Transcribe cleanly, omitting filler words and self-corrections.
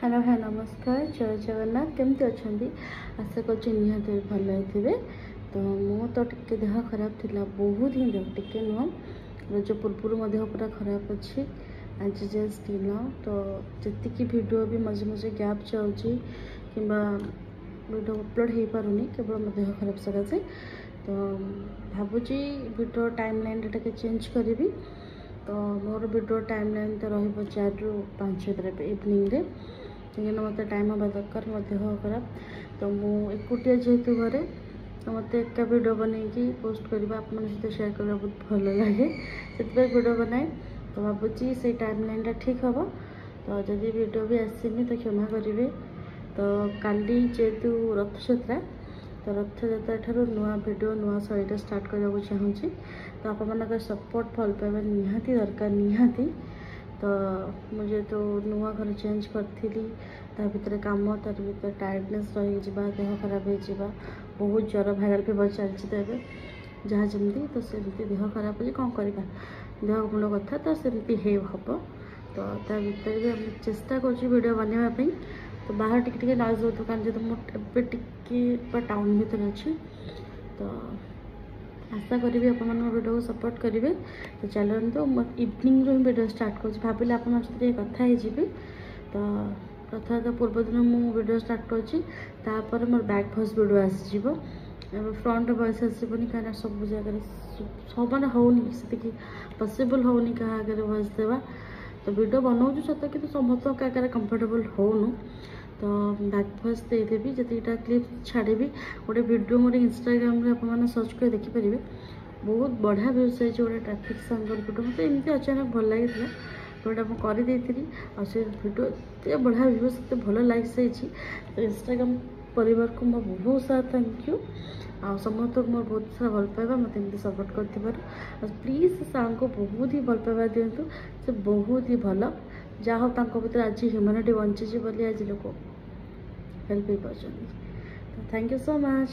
Hello है नमस्कार जय जगन्नाथ केमती अच्छा आशा कर निहत भल थे। तो मो तो टे देह खराब थिला बहुत ही देह टे नुह रज पूर्व मो देह पूरा खराब अच्छी आज जस्ट तो जी वीडियो भी मझे मझे गैप जाऊँगी कि वीडियो अपलोड हो पारुनी केवल मो देह खराब सकाशे। तो भावुची वीडियो टाइम लाइन टे चेंज करी। तो मोर वीडियो टाइम लाइन तो रही 4 ରୁ 5 इवनिंग रे कहीं मत टाइम हाँ दरकार मो देह खराब। तो मुझे जेहेतु घरे तो मत एक वीडियो बनई पोस्ट करवा आप सहित शेयर करने बहुत भल लगे से वीडियो बनाए। तो भावुची से टाइम लाइन ठीक हम। तो जदि वीडियो भी आसनी तो क्षमा करेंगे। तो काली जेहेतु रथयात्रा तो रथयात्रा ठार नुआ वीडियो नुआ शैली स्टार्ट करने चाहूँगी। तो आप सपोर्ट भल पाइबा निहाती दरकार निहाती। तो मुझे तो नुआ घर चेंज करी भर कम तार भर टायर्डनेस रही देह खराब हो बहुत ज्वर भाइराल फीवर चलती। तो ये जहाँ जमी तो सेमती देह खराब हो कौन करवा देह गुण कथा तो सेमती हम। तो ता भर भी हम चेष्टा करीडियो बनवाई। तो बाहर टिके नॉइज हो कारण जेहतु मुझे टाउन भर अच्छी। तो आशा करी वीडियो को सपोर्ट करेंगे। तो चलते इवनिंग रू वीडियो स्टार्ट कर भाविले आप कथा ही। तो रथयात्रा पूर्व दिन मुझे स्टार्ट कर मोर बैक भॉइस वीडियो आसीज फ्रंट वॉइस आसबनी कहीं सब जगह सब मैंने होनी से पॉसिबल होनी क्या आगे वॉइस देवा। तो वीडियो बनाऊँ सत कि समस्त आगे कंफर्टेबल होनु। तो बैक भॉइस देदेवी जितटा क्लिप छाड़ी गोटे वीडियो मोर इंस्टाग्राम आप सर्च कर देखिपारे बहुत बढ़िया व्यूज है गोटे ट्रैफिक संगर वीडियो मतलब एमती अचानक भल लगी जोटा मुझे करदी से वीडियो एत बढ़िया व्यूज एत भल लाइक्स है। तो इंस्टाग्राम परिवार को मो बहुत सारा थैंक यू आ समस्त को मोर बहुत सारा भल पाइबा मत एमती सपोर्ट कर प्लीज सार को बहुत ही भल पाइबा दिंतु से बहुत ही भल जहाँ हो भर आज ह्यूमानिटी बंची बोली आज लोग हेल्प हो पार्टी। तो थैंक यू सो मच।